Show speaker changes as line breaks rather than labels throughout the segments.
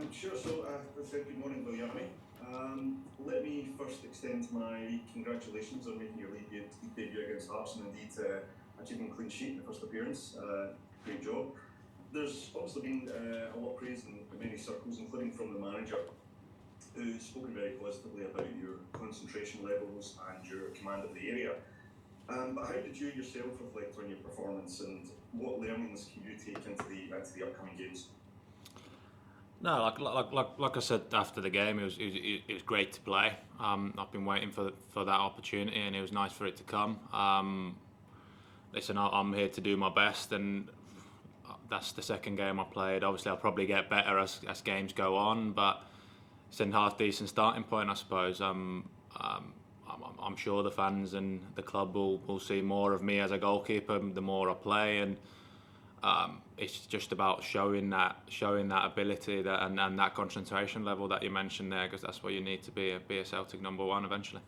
Sure, so as I said, good morning, Viljami. Let me first extend my congratulations on making your league debut against Hearts and indeed achieving a clean sheet in the first appearance. Great job. There's obviously been a lot of praise in many circles, including from the manager, who's spoken very positively about your concentration levels and your command of the area. But how did you yourself reflect on your performance, and what learnings can you take into the upcoming games?
No, like I said after the game, it was great to play. I've been waiting for that opportunity, and it was nice for it to come. Listen, I'm here to do my best, and that's the second game I played. Obviously, I'll probably get better as games go on, but it's a half decent starting point, I suppose. I'm sure the fans and the club will see more of me as a goalkeeper the more I play, and it's just about showing that ability and that concentration level that you mentioned there, because that's what you need to be a Celtic number one eventually.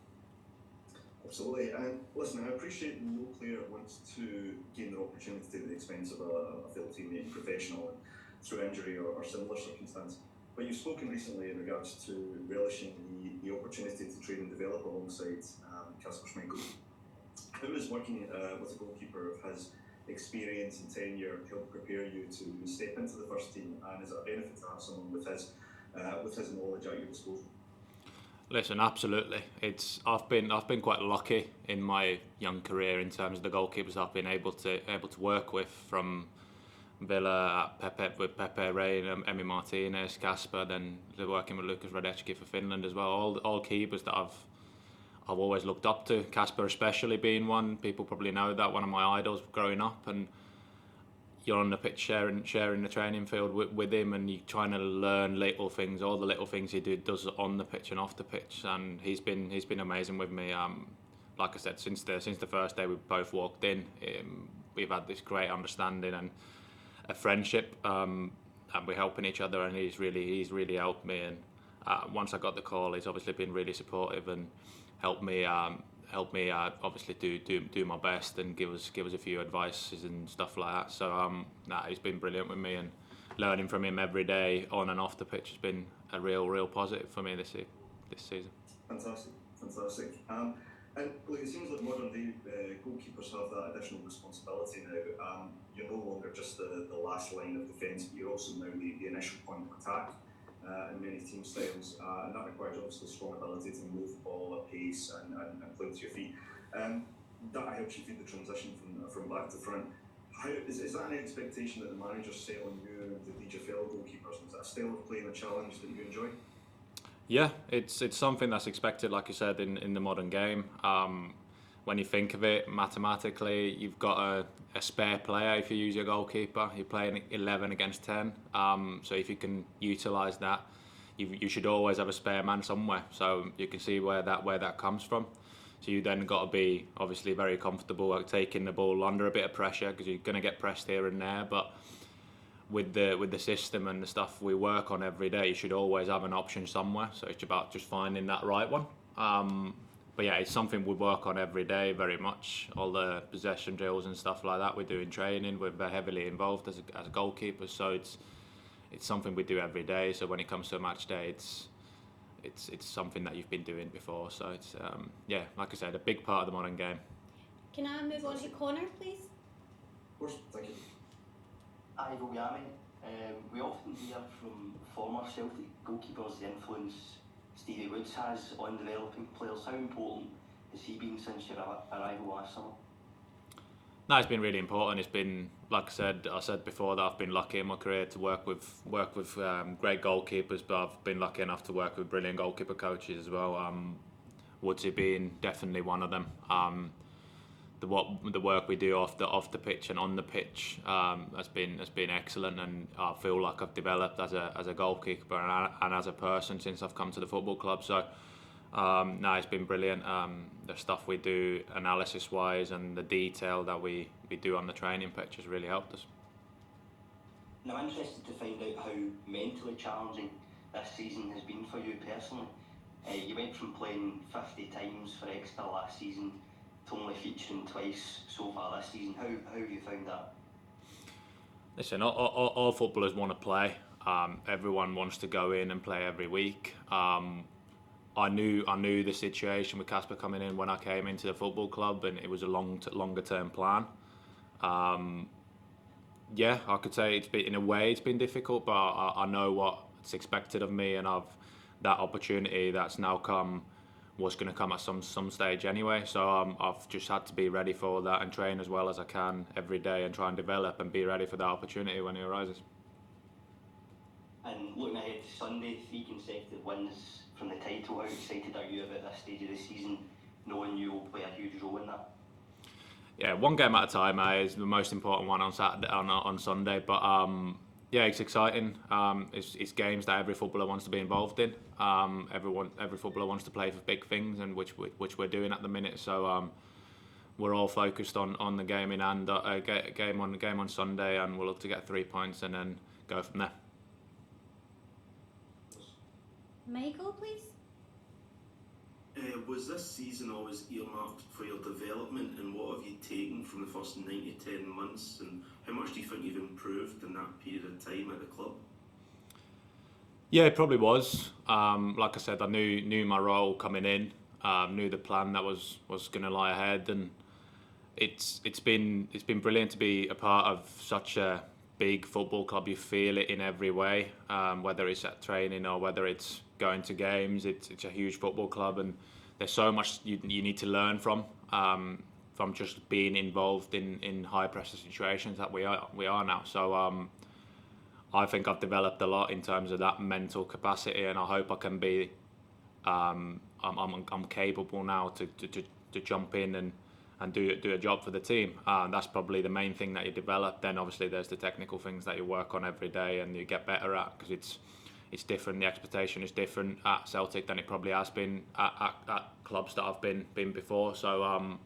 Absolutely, and listen, I appreciate no player wants to gain their opportunity at the expense of a fellow teammate and professional through injury or similar circumstance. But you've spoken recently in regards to relishing the opportunity to train and develop alongside Kasper Schmeichel. How is working with a goalkeeper of his experience and tenure help prepare you to step into the first team, and is it a benefit to have someone with his knowledge at your disposal?
Listen, absolutely. I've been quite lucky in my young career in terms of the goalkeepers I've been able to work with, from Villa, Pepe Reina, Emi Martinez, Kasper, then working with Lukas Radecki for Finland as well. All keepers that I've always looked up to. Kasper especially being one. People probably know that, one of my idols growing up, and you're on the pitch sharing the training field with him, and you're trying to learn little things, all the little things he does on the pitch and off the pitch, and he's been amazing with me. Like I said, since the first day we both walked in, we've had this great understanding and a friendship, and we're helping each other, and he's really helped me. And once I got the call, he's obviously been really supportive and helped me obviously do my best and give us a few advices and stuff like that. So he's been brilliant with me, and learning from him every day on and off the pitch has been a real positive for me this season.
Fantastic. And look, it seems like modern day goalkeepers have that additional responsibility now. You're no longer just the last line of defence, but you're also now the initial point of attack in many team styles, and that requires obviously strong ability to move the ball at pace and play with your feet. That helps you feed the transition from back to front. Is that an expectation that the manager set on you and the DJ fellow goalkeepers? Is that a style of play and a challenge that you enjoy?
Yeah, it's something that's expected, like you said, in the modern game. When you think of it mathematically, you've got a spare player if you use your goalkeeper. You're playing 11 against 10. So if you can utilise that, you should always have a spare man somewhere. So you can see where that comes from. So you then got to be obviously very comfortable at taking the ball under a bit of pressure, because you're going to get pressed here and there. But with the system and the stuff we work on every day, you should always have an option somewhere. So it's about just finding that right one. But yeah, it's something we work on every day very much. All the possession drills and stuff like that we do in training, we're very heavily involved as goalkeepers. So it's something we do every day. So when it comes to a match day, it's something that you've been doing before. So it's like I said, a big part of the modern game.
Can I move on to Conor, please?
Of course, thank you.
Hi, Viljami. We often hear from former Celtic goalkeepers the influence Stevie Woods has on developing players. How important has he been since your arrival last summer?
No, it's been really important. It's been, like I said before, that I've been lucky in my career to work with great goalkeepers, but I've been lucky enough to work with brilliant goalkeeper coaches as well. Woodsy being definitely one of them. The work we do off the pitch and on the pitch has been excellent, and I feel like I've developed as a goalkeeper and as a person since I've come to the football club. So it's been brilliant. The stuff we do analysis wise and the detail that we do on the training pitch has really helped us.
Now, I'm interested to find out how mentally challenging this season has been for you personally. You went from playing 50 times for Exeter last season to only featuring twice so far this season. How have you found that?
Listen, all footballers want to play. Everyone wants to go in and play every week. I knew the situation with Kasper coming in when I came into the football club, and it was a longer term plan. Yeah, I could say in a way it's been difficult, but I know what's expected of me, and that opportunity that's now come was going to come at some stage anyway. So I've just had to be ready for that and train as well as I can every day and try and develop and be ready for that opportunity when it arises.
And looking ahead to Sunday, 3 consecutive wins from the title. How excited are you about this stage of the season, knowing you will play a huge role in that?
Yeah, one game at a time is the most important one on Saturday on Sunday. But yeah, it's exciting. It's games that every footballer wants to be involved in. Every footballer wants to play for big things, and which we're doing at the minute. So we're all focused on the game in hand, game on Sunday, and we'll look to get 3 points and then go from there.
Michael, please.
Was this season always earmarked for your development, and what have you taken from the first 9 to 10 months, and how much do you think you've improved in that period of time at the club?
Yeah, it probably was. Like I said, I knew my role coming in, knew the plan that was going to lie ahead, and it's been brilliant to be a part of such a big football club. You feel it in every way, whether it's at training or whether it's going to games. It's a huge football club, and there's so much you need to learn from just being involved in high pressure situations that we are now. So I think I've developed a lot in terms of that mental capacity, and I hope I can be I'm capable now to jump in and do a job for the team. That's probably the main thing that you develop. Then obviously there's the technical things that you work on every day and you get better at, because it's different. The expectation is different at Celtic than it probably has been at clubs that I've been before. So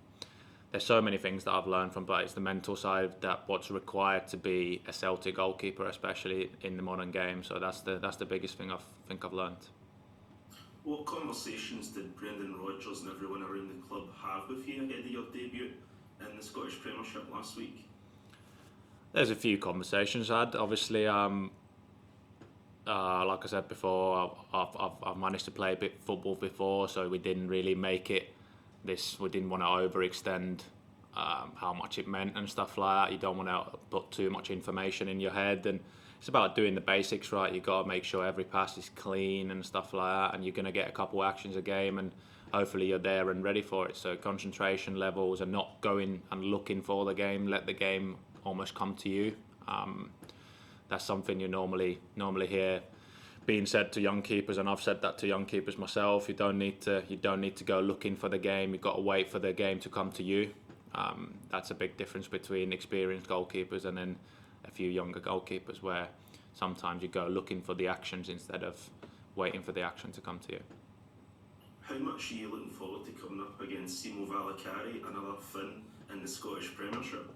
there's so many things that I've learned from, but it's the mental side that what's required to be a Celtic goalkeeper, especially in the modern game. So that's the biggest thing I've learned.
What conversations did Brendan Rodgers and everyone around the club have with you ahead of your debut in the Scottish Premiership last week?
There's a few conversations I had. Obviously, like I said before, I've managed to play a bit of football before, so we didn't really make it this. We didn't want to overextend how much it meant and stuff like that. You don't want to put too much information in your head, and it's about doing the basics right. You got to make sure every pass is clean and stuff like that, and you're going to get a couple actions a game, and hopefully you're there and ready for it. So concentration levels and not going and looking for the game. Let the game almost come to you. That's something you normally hear being said to young keepers, and I've said that to young keepers myself. You don't need to go looking for the game. You've got to wait for the game to come to you. That's a big difference between experienced goalkeepers and then a few younger goalkeepers, where sometimes you go looking for the actions instead of waiting for the action to come to you.
How much are you looking forward to coming up against Simo Valakari, another Finn in the Scottish Premiership?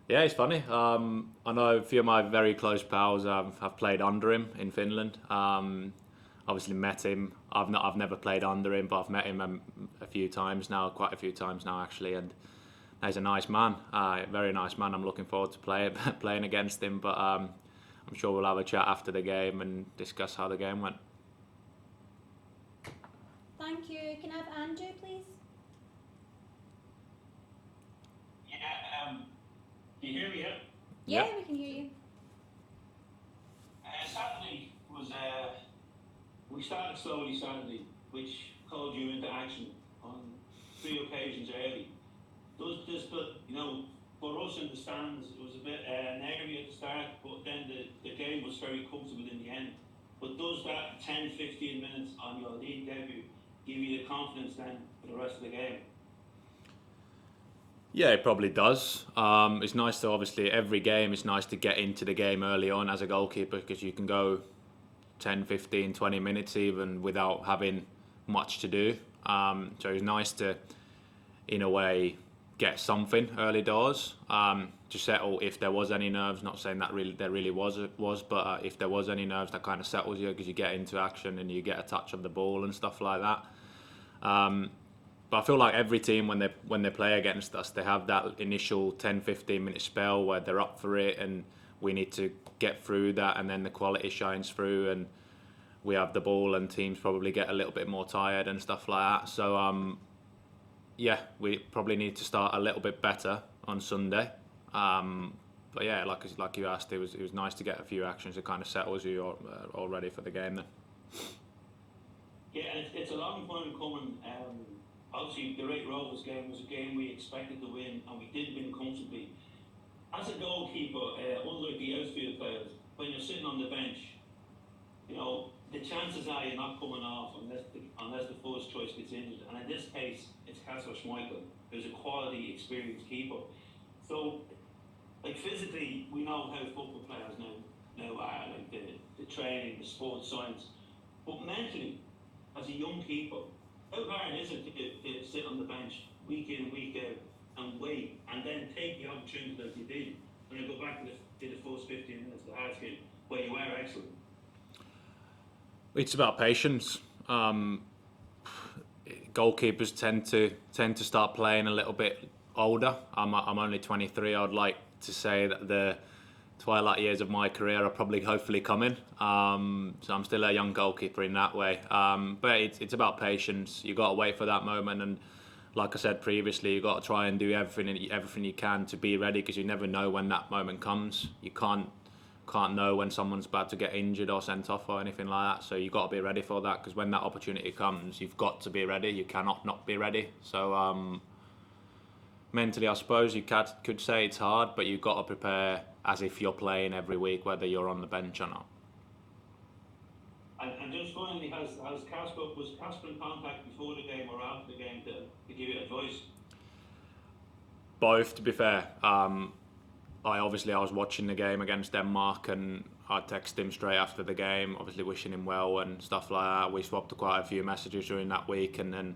Yeah, it's funny. I know a few of my very close pals have played under him in Finland. Obviously met him. I've never played under him, but I've met him a few times now, quite a few times now actually, and he's a nice man, very nice man. I'm looking forward to playing against him, but I'm sure we'll have a chat after the game and discuss how the game went.
Thank you. Can I have Andrew, please?
Yeah, can you hear me?
Yeah,
Yep.
we can hear you.
Saturday was, we started slowly Saturday, which called you into action on 3 occasions early. For us in the stands, it was a bit nervy at the start, but then the game was very comfortable in the end. But does that 10-15 minutes on your league debut give you the confidence then for the rest of the game?
Yeah, it probably does. It's nice to, obviously, every game, it's nice to get into the game early on as a goalkeeper, because you can go 10, 15, 20 minutes even without having much to do. So it's nice to, in a way, get something early doors to settle if there was any nerves. Not saying that there really was, but if there was any nerves, that kind of settles you, because you get into action and you get a touch of the ball and stuff like that. But I feel like every team, when they play against us, they have that initial 10-15 minute spell where they're up for it, and we need to get through that, and then the quality shines through, and we have the ball, and teams probably get a little bit more tired and stuff like that. So yeah, we probably need to start a little bit better on Sunday. But yeah, like you asked, it was nice to get a few actions that kind of settles you all ready for the game then.
Yeah, and it's a long time coming. Obviously, the Great Rovers game was a game we expected to win, and we did win comfortably. As a goalkeeper, unlike the outfield players, when you're sitting on the bench, you know, the chances are you're not coming off unless the first choice gets injured. And in this case, it's Kasper Schmeichel, who's a quality, experienced keeper. So, like physically, we know how football players now are, like the training, the sports science. But mentally, as a young keeper, how hard is it to sit on the bench week in, week out, and wait, and then take the opportunity like you did, and then go back to the first 15 minutes of the Hearts game, where you were excellent?
It's about patience. Goalkeepers tend to start playing a little bit older. I'm only 23. I'd like to say that the twilight years of my career are probably hopefully coming. So I'm still a young goalkeeper in that way. But it's about patience. You've got to wait for that moment, and like I said previously, you've got to try and do everything you can to be ready, because you never know when that moment comes. You can't know when someone's about to get injured or sent off or anything like that. So you've got to be ready for that, because when that opportunity comes, you've got to be ready. You cannot not be ready. So mentally, I suppose you could say it's hard, but you've got to prepare as if you're playing every week, whether you're on the bench or not.
And just finally, was Kasper in contact before the game or after the game to give you advice?
Both, to be fair. I was watching the game against Denmark, and I texted him straight after the game, obviously wishing him well and stuff like that. We swapped quite a few messages during that week, and then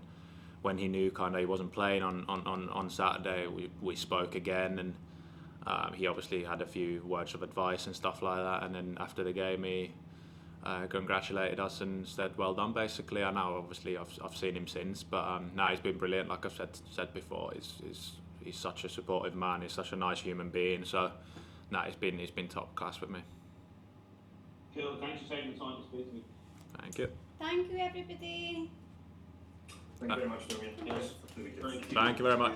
when he knew kind of he wasn't playing on Saturday, we spoke again, and he obviously had a few words of advice and stuff like that. And then after the game, he congratulated us and said, "Well done." Basically, I know obviously I've seen him since, but no, he's been brilliant. Like I've said before, he's such a supportive man. He's such a nice human being. So, no, he's been top class with me.
Cool. Thanks for taking the time to speak to me.
Thank you.
Thank you, everybody.
Thank you very much, Damian. Yes, for the weekend.
Thank you very much.